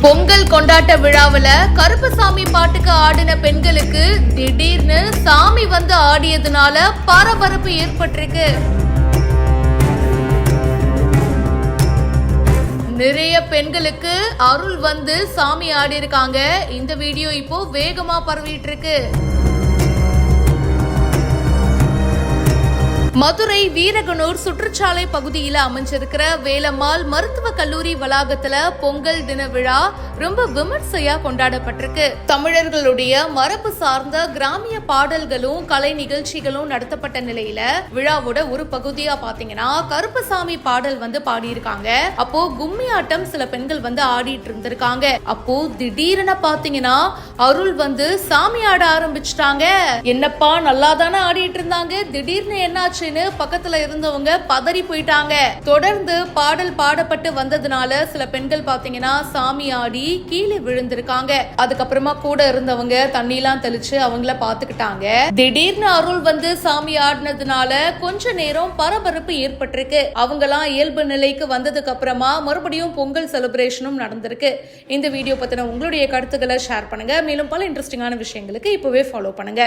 பொங்கல் கொண்டாட்ட விழாவுல கருப்பசாமி பாட்டுக்கு ஆடின பெண்களுக்கு திடீர்னு சாமி வந்து ஆடியதுனால பரபரப்பு ஏற்பட்டிருக்கு. நிறைய பெண்களுக்கு அருள் வந்து சாமி ஆடி இருக்காங்க. இந்த வீடியோ இப்போ வேகமா பரவிட்டு இருக்கு. மதுரை வீரகனூர் சுற்றுச்சாலை பகுதியில் அமைஞ்சிருக்கிற வேலம்மாள் மருத்துவ கல்லூரி வளாகத்துல பொங்கல் தின விழா ரொம்ப விமர்சையா கொண்டாடப்பட்டிருக்கு. தமிழர்களுடைய மரபு சார்ந்த கிராமிய பாடல்களும் கலை நிகழ்ச்சிகளும் நடத்தப்பட்ட நிலையில விழாவோட ஒரு பகுதியா பாத்தீங்கன்னா கருப்பசாமி பாடல் வந்து பாடியிருக்காங்க. அப்போ கும்மி ஆட்டம் சில பெண்கள் வந்து ஆடிட்டு இருந்திருக்காங்க. அப்போ திடீரென பாத்தீங்கன்னா அருள் வந்து சாமி ஆட ஆரம்பிச்சுட்டாங்க. என்னப்பா நல்லா தானே ஆடிட்டு இருந்தாங்க, திடீர்னு என்னாச்சு பக்கத்துல இருந்தவங்க பதறி போயிட்டாங்க. தொடர்ந்து பாடல் பாடப்பட்டு வந்ததுனால சில பெண்கள் பாத்தீங்கன்னா சாமி ஆடி கீழே விழுந்திருக்காங்க. அதுக்கப்புறமா கூட இருந்தவங்க தண்ணி எல்லாம் தெளிச்சு அவங்கள பாத்துக்கிட்டாங்க. திடீர்னு அருள் வந்து சாமி ஆடினதுனால கொஞ்ச நேரம் பரபரப்பு ஏற்பட்டிருக்கு. அவங்கலாம் இயல்பு நிலைக்கு வந்ததுக்கு அப்புறமா மறுபடியும் பொங்கல் செலிப்ரேஷனும் நடந்திருக்கு. இந்த வீடியோ பத்தின உங்களுடைய கருத்துக்களை ஷேர் பண்ணுங்க. மேலும் பல இன்ட்ரெஸ்டிங்கான விஷயங்களுக்கு இப்பவே ஃபாலோ பண்ணுங்க.